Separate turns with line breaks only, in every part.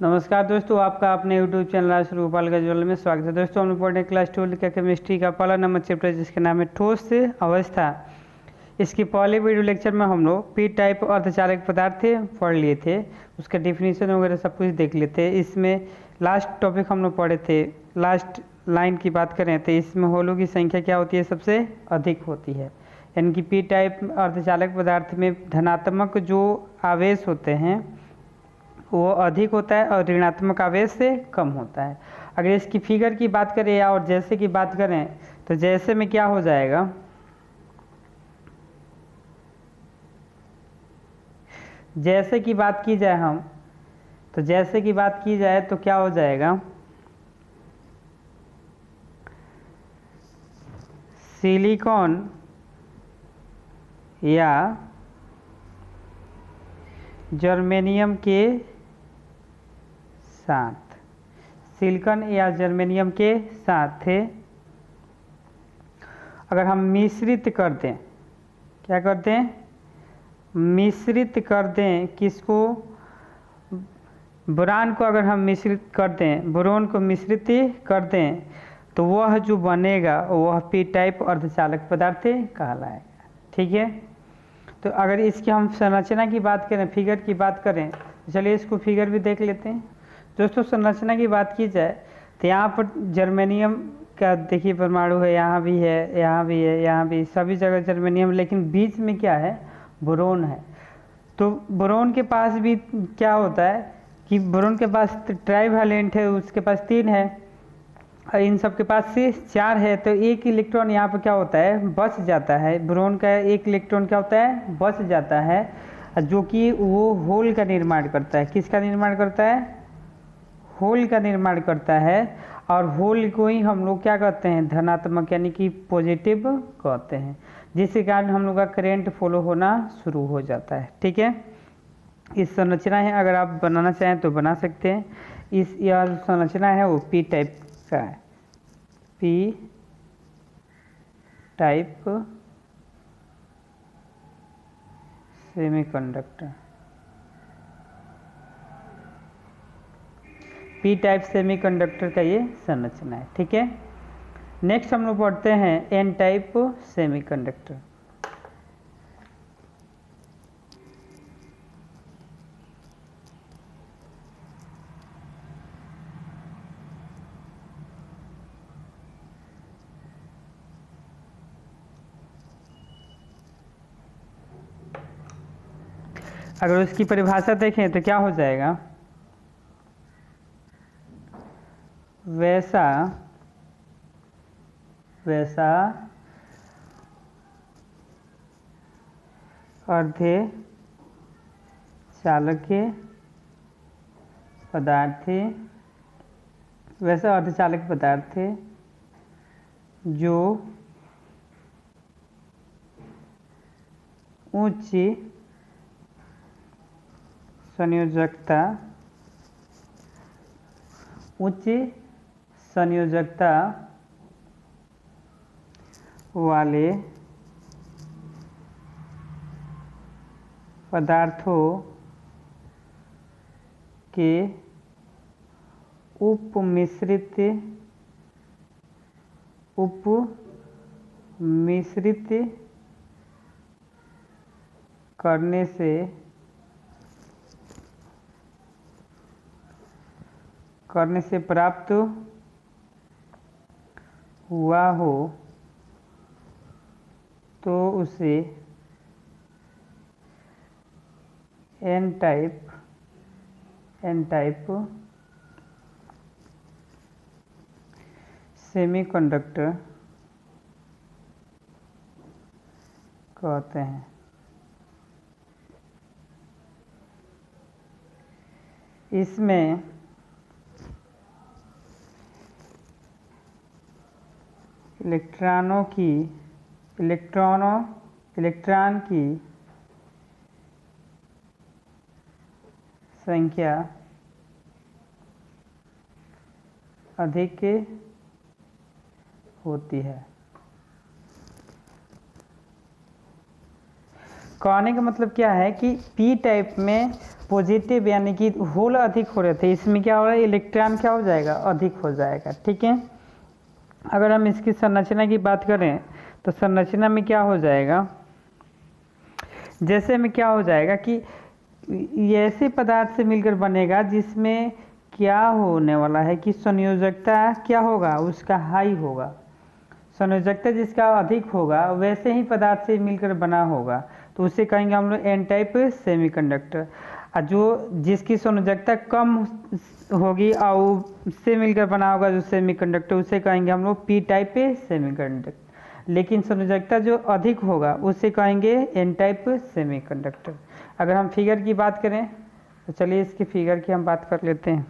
नमस्कार दोस्तों, आपका अपने यूट्यूब चैनल राष्ट्र गोपाल गजवाल में स्वागत है। दोस्तों हम लोग पढ़ने क्लास 12 का केमिस्ट्री का पहला नंबर चैप्टर जिसका नाम है ठोस अवस्था। इसकी पहले वीडियो लेक्चर में हम लोग पी टाइप अर्धचालक पदार्थ पढ़ लिए थे, उसका डिफिनीशन वगैरह सब कुछ देख लिए थे। इसमें लास्ट टॉपिक हम लोग पढ़े थे, लास्ट लाइन की बात करें तो इसमें होलों की संख्या क्या होती है, सबसे अधिक होती है। यानी कि पी टाइप अर्धचालक पदार्थ में धनात्मक जो आवेश होते हैं वो अधिक होता है और ऋणात्मक आवेश से कम होता है। अगर इसकी फिगर की बात करें या और जैसे की बात करें तो जैसे में क्या हो जाएगा, जैसे की बात की जाए हम तो जैसे की बात की जाए तो क्या हो जाएगा, सिलिकॉन या जर्मेनियम के साथ, सिलिकॉन या जर्मेनियम के साथ अगर हम मिश्रित कर दें, क्या करते हैं, मिश्रित कर दें किसको, बोरान को अगर हम मिश्रित कर दें, बोरोन को मिश्रित कर दें तो वह जो बनेगा वह पी टाइप अर्धचालक पदार्थ कहलाएगा। ठीक है, तो अगर इसकी हम संरचना की बात करें, फिगर की बात करें तो चलिए इसको फिगर भी देख लेते हैं। दोस्तों संरचना की बात की जाए तो यहाँ पर जर्मेनियम का देखिए परमाणु है, यहाँ भी है, यहाँ भी है, यहाँ भी, सभी जगह जर्मेनियम, लेकिन बीच में क्या है, बोरोन है। तो बोरोन के पास भी क्या होता है कि बोरोन के पास ट्राइवैलेंट है, उसके पास 3 है और इन सब के पास से 4 है, तो एक इलेक्ट्रॉन यहाँ पर क्या होता है, बच जाता है। बोरोन का एक इलेक्ट्रॉन क्या होता है, बच जाता है, जो कि वो होल का निर्माण करता है। किसका निर्माण करता है, होल का निर्माण करता है। और होल को ही हम लोग क्या कहते हैं, धनात्मक यानी कि पॉजिटिव कहते हैं, जिसके कारण हम लोग का करेंट फ्लो होना शुरू हो जाता है। ठीक है, इस संरचना है, अगर आप बनाना चाहें तो बना सकते हैं। इस यह संरचना है वो पी टाइप का है, P type semiconductor, P type semiconductor का ये संरचना है। ठीक है, नेक्स्ट हम लोग पढ़ते हैं एन टाइप सेमीकंडक्टर। अगर उसकी परिभाषा देखें तो क्या हो जाएगा, वैसा अर्धे चालकीय पदार्थ, वैसा अर्धचालक पदार्थ जो उच्च संयोजकता वाले पदार्थों के उपमिश्रित करने से प्राप्त हुआ हो तो उसे एन टाइप सेमीकंडक्टर कहते हैं। इसमें इलेक्ट्रॉन की संख्या अधिक होती है। कहने का मतलब क्या है कि पी टाइप में पॉजिटिव यानी कि होल अधिक हो रहे थे, इसमें क्या हो रहा है, इलेक्ट्रॉन क्या हो जाएगा, अधिक हो जाएगा। ठीक है, अगर हम इसकी संरचना की बात करें तो संरचना में क्या हो जाएगा, जैसे में क्या हो जाएगा कि ये ऐसे पदार्थ से मिलकर बनेगा जिसमें क्या होने वाला है कि संयोजकता क्या होगा, उसका हाई होगा। संयोजकता जिसका अधिक होगा वैसे ही पदार्थ से मिलकर बना होगा, तो उसे कहेंगे हम लोग एन टाइप सेमीकंडक्टर। और जो जिसकी संयोजकता कम होगी और उससे मिलकर बना होगा जो सेमीकंडक्टर, उसे कहेंगे हम लोग पी टाइप सेमीकंडक्टर। लेकिन संयोजकता जो अधिक होगा उसे कहेंगे एन टाइप सेमीकंडक्टर। अगर हम फिगर की बात करें तो चलिए इसकी फिगर की हम बात कर लेते हैं।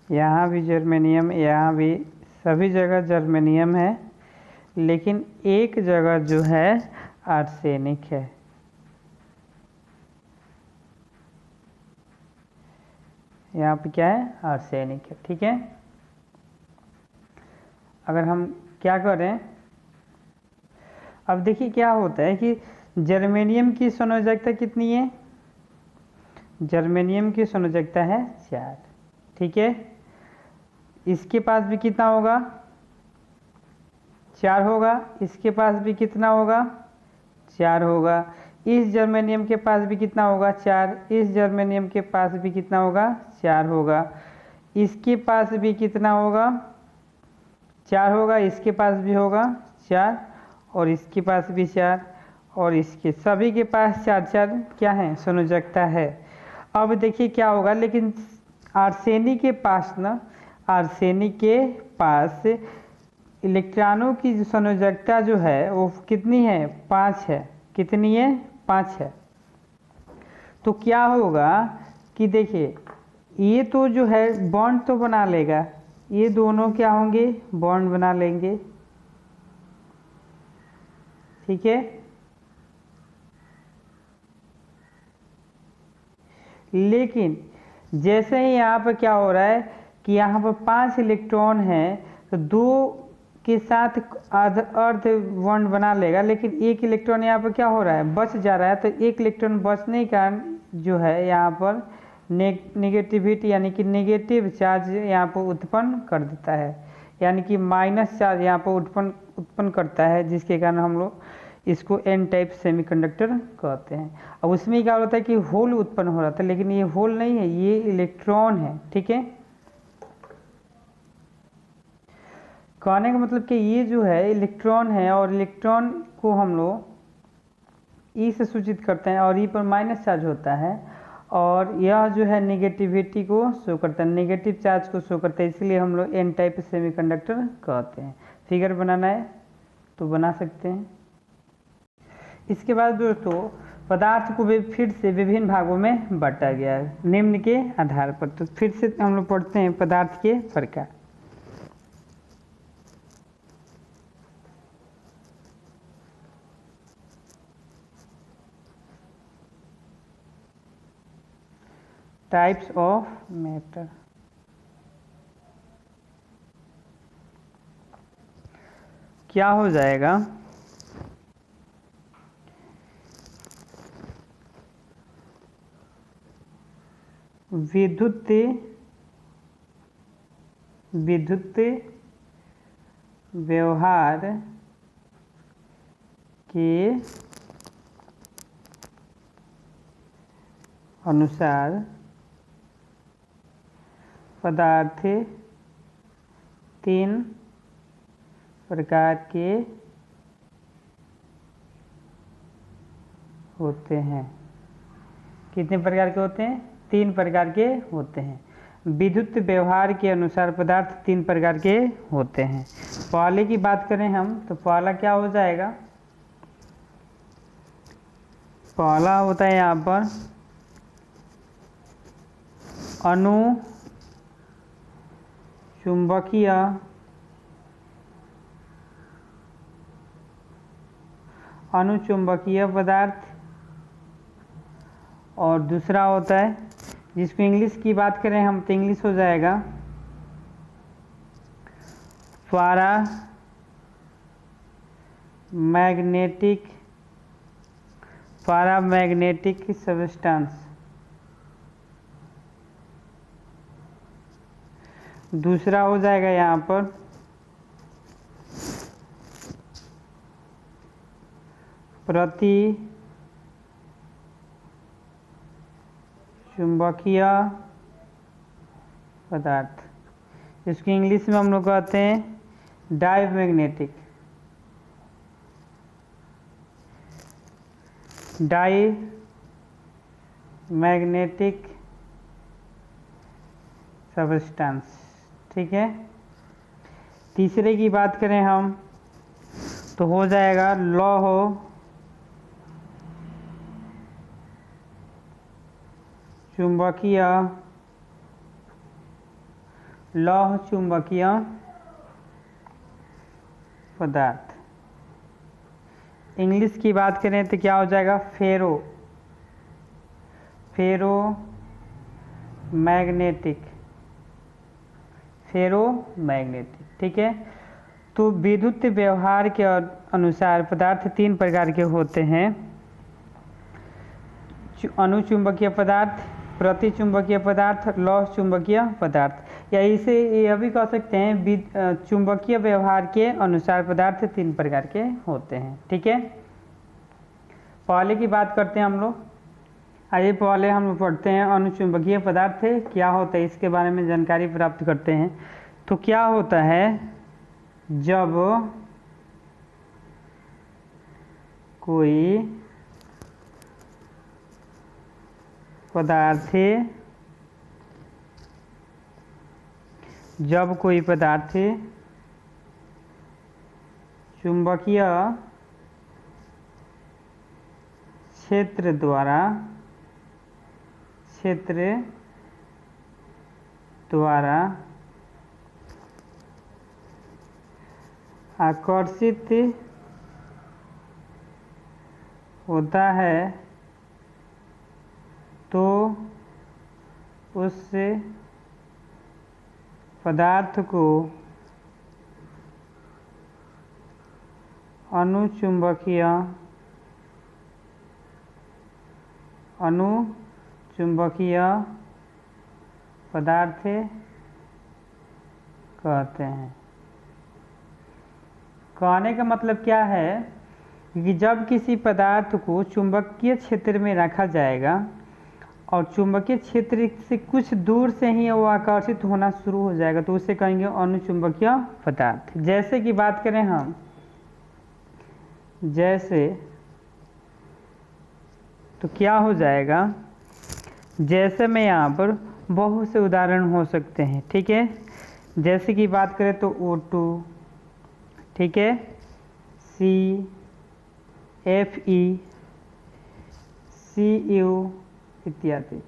यहाँ भी जर्मेनियम, यहाँ भी सभी जगह जर्मेनियम है, लेकिन एक जगह जो है आर्सेनिक है। यहाँ पे क्या है, आर्सेनिक है। ठीक है, अगर हम क्या करें, अब देखिए क्या होता है कि जर्मेनियम की संयोजकता कितनी है, जर्मेनियम की संयोजकता है 4। ठीक है, इसके पास भी कितना होगा, 4 होगा, इसके पास भी कितना होगा, 4 होगा, इस जर्मेनियम के पास भी कितना होगा, 4, इस जर्मेनियम के पास भी कितना होगा, 4 होगा, इसके पास भी कितना होगा, 4 होगा, इसके पास भी होगा 4, और इसके पास भी 4, और इसके सभी के पास 4 क्या है, संयोजकता है। अब देखिए क्या होगा, लेकिन आर्सेनिक के पास ना, आर्सेनिक के पास इलेक्ट्रॉनों की जो संयोजकता जो है वो कितनी है, 5 है। कितनी है, 5 है। तो क्या होगा कि देखिए ये तो जो है बॉन्ड तो बना लेगा, ये दोनों क्या होंगे, बॉन्ड बना लेंगे। ठीक है, लेकिन जैसे ही यहाँ पर क्या हो रहा है कि यहाँ पर 5 इलेक्ट्रॉन हैं, तो 2 के साथ अर्ध बॉन्ड बना लेगा, लेकिन एक इलेक्ट्रॉन यहाँ पर क्या हो रहा है, बच जा रहा है। तो एक इलेक्ट्रॉन बचने के कारण जो है यहाँ पर नेगेटिविटी यानी कि नेगेटिव चार्ज यहाँ पर उत्पन्न कर देता है, यानी कि माइनस चार्ज यहाँ पर उत्पन्न करता है, जिसके कारण हम लोग इसको एन टाइप सेमीकंडक्टर कहते हैं। अब उसमें क्या होता है कि होल उत्पन्न हो रहा था, लेकिन ये होल नहीं है, ये इलेक्ट्रॉन है। ठीक है, कहने का मतलब कि ये जो है इलेक्ट्रॉन है, और इलेक्ट्रॉन को हम लोग ई से सूचित करते हैं, और ई पर माइनस चार्ज होता है, और यह जो है नेगेटिविटी को शो करता है, नेगेटिव चार्ज को शो करता है, इसलिए हम लोग एन टाइप सेमीकंडक्टर कहते हैं। फिगर बनाना है तो बना सकते हैं। इसके बाद दोस्तों पदार्थ को भी फिर से विभिन्न भागों में बांटा गया है निम्न के आधार पर। तो फिर से हम लोग पढ़ते हैं पदार्थ के प्रकार। Types of matter. क्या हो जाएगा, विद्युत व्यवहार के अनुसार पदार्थ 3 प्रकार के होते हैं। कितने प्रकार के होते हैं, 3 प्रकार के होते हैं। विद्युत व्यवहार के अनुसार पदार्थ 3 प्रकार के होते हैं। पहले की बात करें हम तो पहला क्या हो जाएगा, पहला होता है यहाँ पर अनुचुंबकीय पदार्थ। और दूसरा होता है, जिसको इंग्लिश की बात करें हम तो इंग्लिश हो जाएगा पैरामैग्नेटिक सब्सटेंस। दूसरा हो जाएगा यहाँ पर प्रति चुंबकीय पदार्थ, इसको इंग्लिश में हम लोग कहते हैं डायमैग्नेटिक सब्सटेंस। ठीक है। तीसरे की बात करें हम तो हो जाएगा लौह चुंबकीय पदार्थ। इंग्लिश की बात करें तो क्या हो जाएगा फेरोमैग्नेटिक। ठीक है। तो विद्युत व्यवहार के अनुसार पदार्थ तीन प्रकार के होते हैं, अनुचुंबकीय पदार्थ, प्रतिचुंबकीय पदार्थ, लौह चुंबकीय पदार्थ। या इसे यह भी कह सकते हैं चुंबकीय व्यवहार के अनुसार पदार्थ तीन प्रकार के होते हैं। ठीक है। पहले की बात करते हैं हम लोग। आइए पहले हम लोग पढ़ते हैं अनुचुंबकीय पदार्थ क्या होता है, इसके बारे में जानकारी प्राप्त करते हैं। तो क्या होता है, जब कोई पदार्थ चुंबकीय क्षेत्र द्वारा आकर्षित होता है तो उस पदार्थ को अनुचुंबकीय पदार्थ कहते हैं। कहने का मतलब क्या है कि जब किसी पदार्थ को चुंबकीय क्षेत्र में रखा जाएगा और चुंबकीय क्षेत्र से कुछ दूर से ही वो आकर्षित होना शुरू हो जाएगा तो उसे कहेंगे अनुचुंबकीय पदार्थ। जैसे कि बात करें हम, तो क्या हो जाएगा, जैसे में यहाँ पर बहुत से उदाहरण हो सकते हैं। ठीक है। जैसे कि बात करें तो O2, ठीक है, CFE, Cu इत्यादि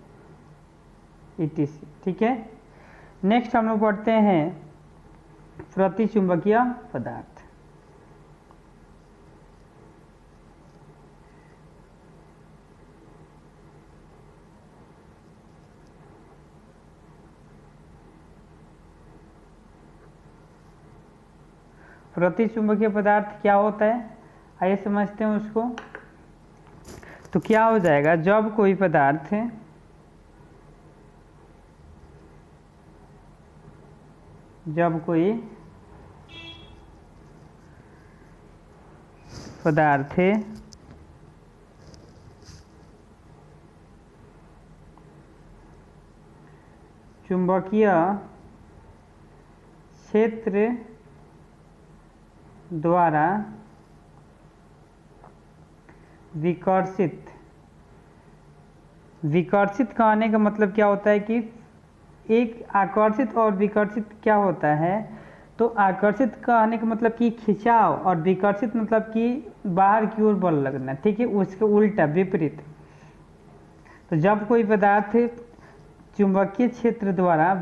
etc। ठीक है। नेक्स्ट हम लोग पढ़ते हैं प्रतिचुंबकीय पदार्थ। प्रतिचुंबकीय पदार्थ क्या होता है, आइए समझते हैं उसको। तो क्या हो जाएगा, जब कोई पदार्थ चुंबकीय क्षेत्र द्वारा विकर्षित कहने का मतलब क्या होता है कि एक आकर्षित और विकर्षित क्या होता है। तो आकर्षित कहने का मतलब कि खिंचाव और विकर्षित मतलब कि बाहर की ओर बल लगना। ठीक है। उसके उल्टा विपरीत। तो जब कोई पदार्थ चुंबकीय क्षेत्र द्वारा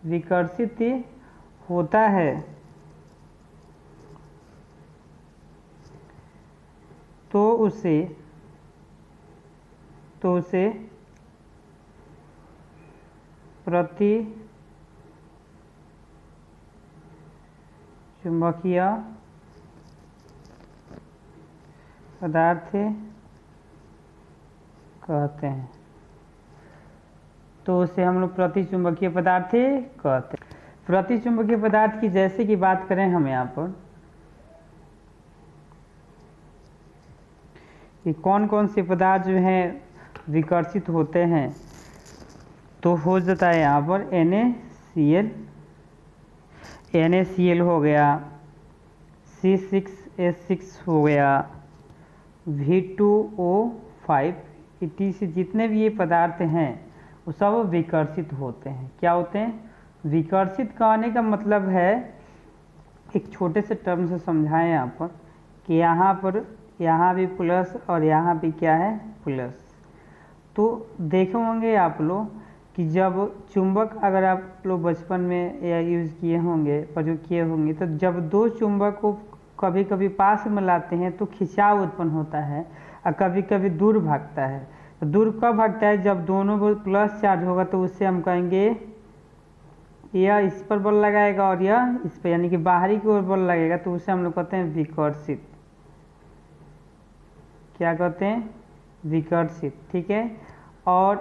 विकर्षित होता है तो उसे तो उसे प्रति चुंबकीय पदार्थ कहते हैं। तो उसे हम लोग प्रति चुंबकीय पदार्थ कहते हैं। प्रति चुंबकीय पदार्थ की जैसे कि बात करें हम यहाँ पर कि कौन कौन से पदार्थ जो हैं विकर्षित होते हैं, तो हो जाता है यहाँ पर NaCl हो गया, C6H6 हो गया, V2O5 इत्यादि जितने भी ये पदार्थ हैं वो सब विकर्षित होते हैं। क्या होते हैं? विकर्षित कहने का मतलब है, एक छोटे से टर्म से समझाएं यहाँ पर कि यहाँ भी प्लस और यहाँ भी क्या है प्लस। तो देखे होंगे आप लोग कि जब चुंबक, अगर आप लोग बचपन में या यूज़ किए होंगे, प्रयोग किए होंगे, तो जब दो चुंबक को कभी कभी पास में लाते हैं तो खिंचाव उत्पन्न होता है और कभी कभी दूर भागता है। तो दूर कब भागता है? जब दोनों को प्लस चार्ज होगा तो उससे हम कहेंगे यह इस पर बल लगाएगा और यह इस पर, यानी कि बाहरी की ओर बल लगेगा, तो उसे हम लोग कहते हैं विकर्षित। क्या कहते हैं? विकर्षित। ठीक है। और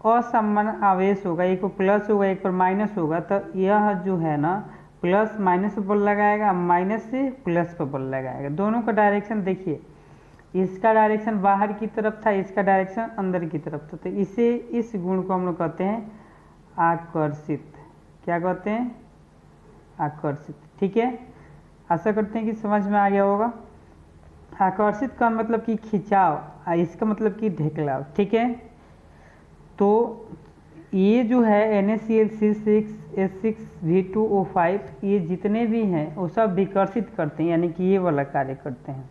असमान आवेश होगा, एक पर प्लस होगा एक पर माइनस होगा, तो यह जो है ना प्लस माइनस पर बल लगाएगा, माइनस से प्लस पर बल लगाएगा। दोनों का डायरेक्शन देखिए, इसका डायरेक्शन बाहर की तरफ था, इसका डायरेक्शन अंदर की तरफ था। तो इसे, इस गुण को हम लोग कहते हैं आकर्षित। क्या कहते हैं? आकर्षित। ठीक है। आशा करते हैं कि समझ में आ गया होगा। आकर्षित का मतलब कि खिंचाव, इसका मतलब कि ढेकलाव। ठीक है। तो ये जो है NaCl, C6H6, V2O5 ये जितने भी हैं वो सब विकर्षित करते हैं, यानी कि ये वाला कार्य करते हैं।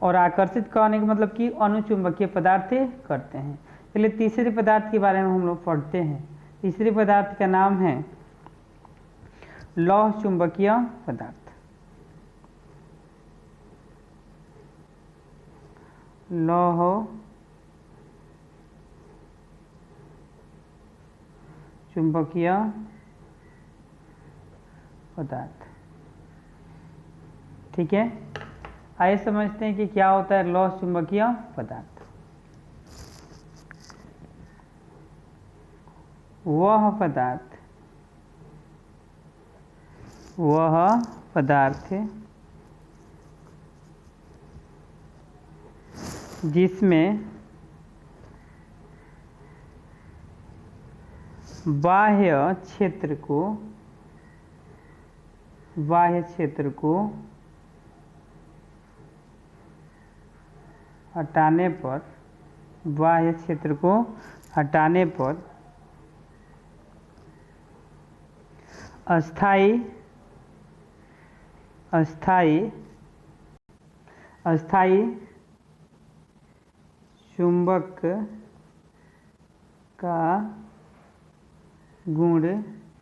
और आकर्षित कहने का मतलब कि अनुचुंबकीय पदार्थ करते हैं। चलिए तीसरे पदार्थ के बारे में हम लोग पढ़ते हैं। तीसरे पदार्थ का नाम है लौह चुंबकीय पदार्थ। लौह चुंबकीय पदार्थ। ठीक है। आइए समझते हैं कि क्या होता है लौह चुंबकीय पदार्थ। वह पदार्थ जिसमें बाह्य क्षेत्र को हटाने पर, बाह्य क्षेत्र को हटाने पर अस्थाई चुंबक का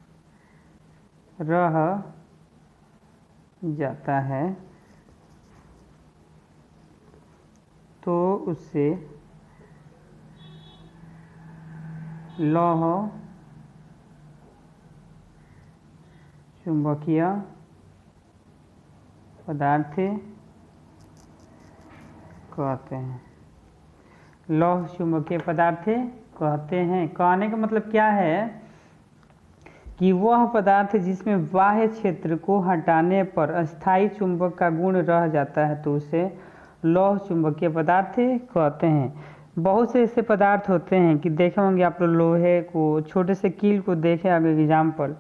गुण रह जाता है, तो उसे लौह चुंबकीय पदार्थ कहते हैं। लौह चुंबकीय पदार्थ कहते हैं। कहने का मतलब क्या है कि वह पदार्थ जिसमें बाह्य क्षेत्र को हटाने पर अस्थायी चुंबक का गुण रह जाता है, तो उसे लौह चुंबकीय पदार्थ कहते हैं। बहुत से ऐसे पदार्थ होते हैं कि देखे होंगे आप लोग, लोहे को, छोटे से कील को देखें अगर एग्जाम्पल,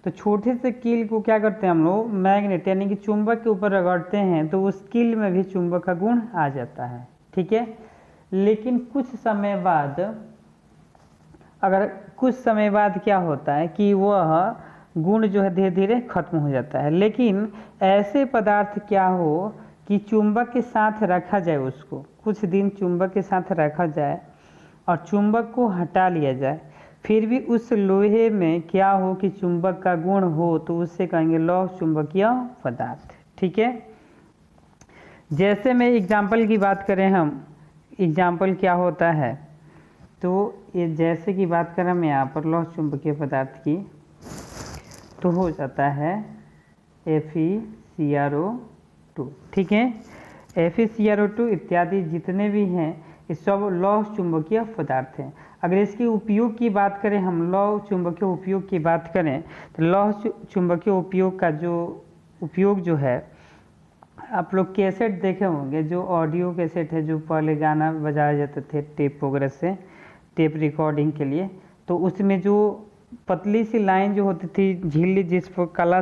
तो छोटे से कील को क्या करते हैं हम लोग, मैग्नेट यानी कि चुंबक के ऊपर रगड़ते हैं तो उस कील में भी चुंबक का गुण आ जाता है। ठीक है। लेकिन कुछ समय बाद क्या होता है कि वह गुण जो है धीरे धीरे खत्म हो जाता है। लेकिन ऐसे पदार्थ क्या हो कि चुंबक के साथ रखा जाए, उसको कुछ दिन चुंबक के साथ रखा जाए और चुंबक को हटा लिया जाए, फिर भी उस लोहे में क्या हो कि चुंबक का गुण हो, तो उससे कहेंगे लौह चुंबकीय पदार्थ। ठीक है। जैसे में एग्जाम्पल की बात करें हम, एग्जाम्पल क्या होता है तो ये जैसे कि बात करें हम यहाँ पर लौह चुंबकीय पदार्थ की, तो हो जाता है FeCrO2। ठीक है, FeCrO2 इत्यादि जितने भी हैं ये सब लौह चुंबकीय पदार्थ हैं। अगर इसके उपयोग की बात करें, हम लौह चुंबकीय उपयोग की बात करें, तो लौह चुंबकीय उपयोग का जो उपयोग जो है, आप लोग कैसेट देखे होंगे, जो ऑडियो कैसेट है, जो पहले गाना बजाए जाते थे टेप वगैरह से, टेप रिकॉर्डिंग के लिए, तो उसमें जो पतली सी लाइन जो होती थी झिल्ली, जिस पर काला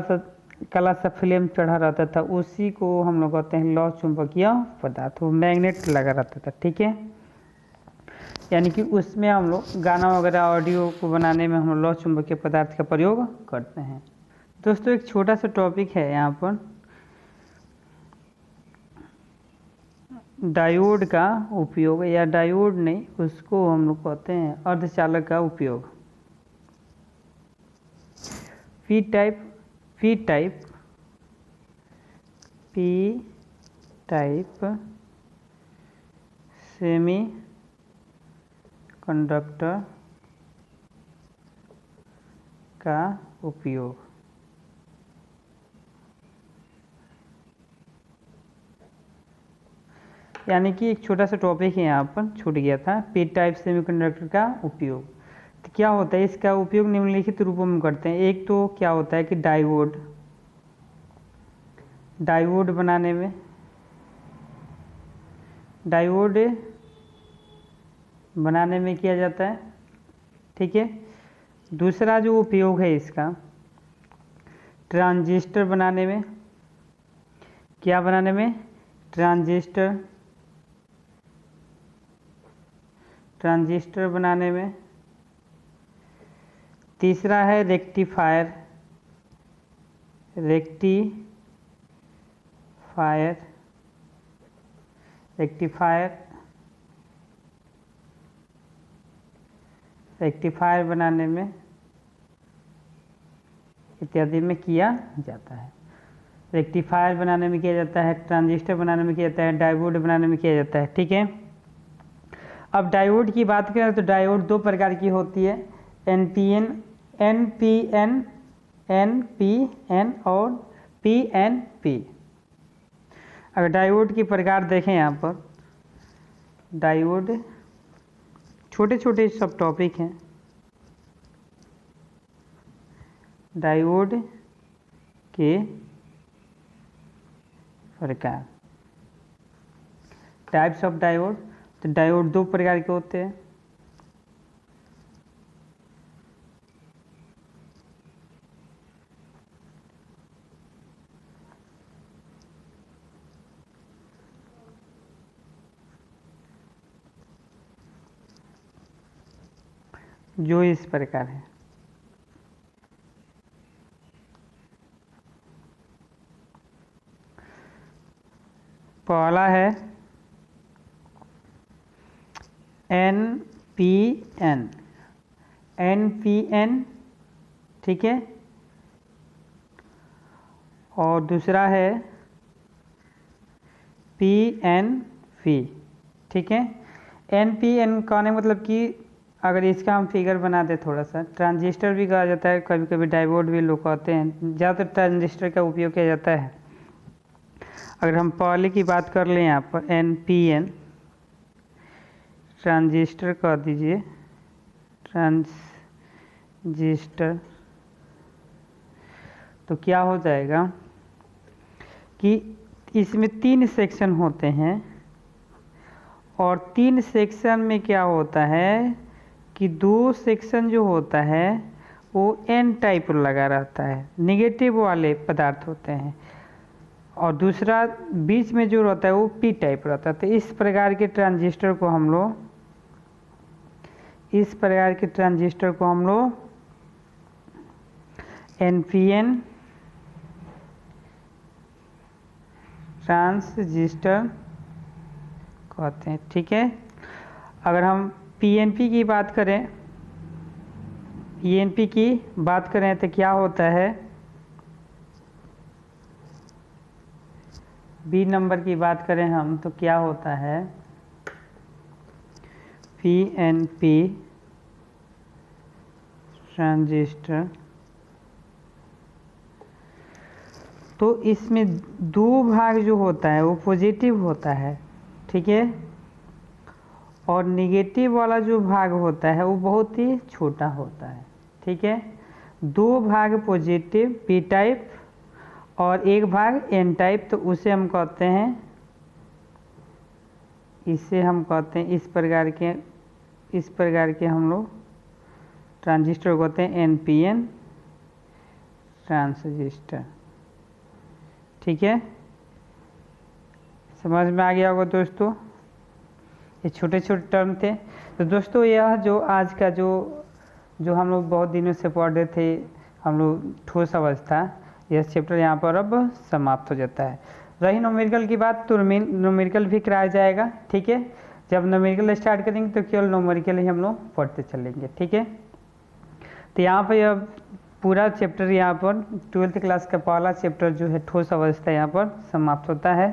सा फिल्म चढ़ा रहता था, उसी को हम लोग कहते हैं लौह चुंबकीय पदार्थ। वो मैग्नेट लगा रहता था। ठीक है, यानी कि उसमें हम लोग गाना वगैरह ऑडियो को बनाने में हम लौह चुंबकीय पदार्थ का प्रयोग करते हैं। दोस्तों एक छोटा सा टॉपिक है यहाँ पर, डायोड का उपयोग, या डायोड नहीं, उसको हम लोग कहते हैं अर्धचालक का उपयोग। पी टाइप सेमी कंडक्टर का उपयोग। यानी कि एक छोटा सा टॉपिक है यहाँ पर, छूट गया था, पी टाइप सेमीकंडक्टर का उपयोग। तो क्या होता है, इसका उपयोग निम्नलिखित रूपों में करते हैं। एक तो क्या होता है कि डायोड बनाने में, किया जाता है। ठीक है, दूसरा जो उपयोग है इसका, ट्रांजिस्टर बनाने में। क्या बनाने में? ट्रांजिस्टर बनाने में। तीसरा है रेक्टिफायर बनाने में इत्यादि में किया जाता है। रेक्टिफायर बनाने में किया जाता है, ट्रांजिस्टर बनाने में किया जाता है, डायोड बनाने में किया जाता है। ठीक है, अब डायोड की बात करें तो डायोड दो प्रकार की होती है, NPN और PNP। अगर डायोड की प्रकार देखें यहाँ पर, डायोड छोटे छोटे सब टॉपिक हैं। डायोड के प्रकार, टाइप्स ऑफ डायोड। तो डायोड दो प्रकार के होते हैं, जो इस प्रकार है। पहला है NPN, ठीक है, और दूसरा है PNP। ठीक है, NPN कहने मतलब कि अगर इसका हम फिगर बना दे थोड़ा सा, ट्रांजिस्टर भी कहा जाता है, कभी कभी डायोड भी लोग कहते हैं, ज़्यादातर ट्रांजिस्टर का उपयोग किया जाता है। अगर हम पहले की बात कर लें यहाँ पर, NPN ट्रांजिस्टर कह दीजिए, ट्रांजिस्टर, तो क्या हो जाएगा कि इसमें 3 सेक्शन होते हैं, और 3 सेक्शन में क्या होता है कि 2 सेक्शन जो होता है वो N टाइप लगा रहता है, नेगेटिव वाले पदार्थ होते हैं, और दूसरा बीच में जो रहता है वो P टाइप रहता है। तो इस प्रकार के ट्रांजिस्टर को हम लोग NPN ट्रांजिस्टर कहते हैं। ठीक है, अगर हम PNP की बात करें, तो क्या होता है, B नंबर की बात करें हम, तो क्या होता है PNP ट्रांजिस्टर। तो इसमें दो भाग जो होता है वो पॉजिटिव होता है, ठीक है, और निगेटिव वाला जो भाग होता है वो बहुत ही छोटा होता है, ठीक है। दो भाग पॉजिटिव पी टाइप और एक भाग एन टाइप, तो उसे हम कहते हैं, इसे हम कहते हैं इस प्रकार के हम लोग ट्रांजिस्टर कहते हैं एनपीएन ट्रांजिस्टर, ठीक है। समझ में आ गया होगा दोस्तों, ये छोटे छोटे टर्म थे। तो दोस्तों यह जो आज का जो हम लोग बहुत दिनों से पढ़ रहे थे हम लोग ठोस अवस्था, यह चैप्टर यहाँ पर अब समाप्त हो जाता है। रही न्यूमेरिकल की बात, तो न्यूमेरिकल भी कराया जाएगा, ठीक है। जब न्यूमेरिकल स्टार्ट करेंगे तो केवल न्यूमेरिकल ही हम लोग पढ़ते चलेंगे, ठीक है। तो यहाँ पर यह पूरा चैप्टर यहाँ पर 12th क्लास का पहला चैप्टर जो है ठोस अवस्था यहाँ पर समाप्त होता है।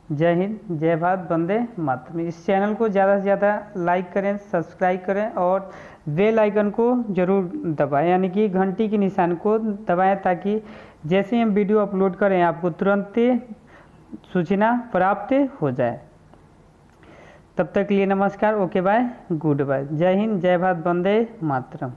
जय हिंद, जय भारत, वंदे मातरम। इस चैनल को ज़्यादा से ज़्यादा लाइक करें, सब्सक्राइब करें और बेल आइकन को ज़रूर दबाएं, यानी कि घंटी के निशान को दबाएं, ताकि जैसे हम वीडियो अपलोड करें आपको तुरंत सूचना प्राप्त हो जाए। तब तक के लिए नमस्कार, ओके बाय, गुड बाय, जय हिंद, जय भारत, वंदे मातरम।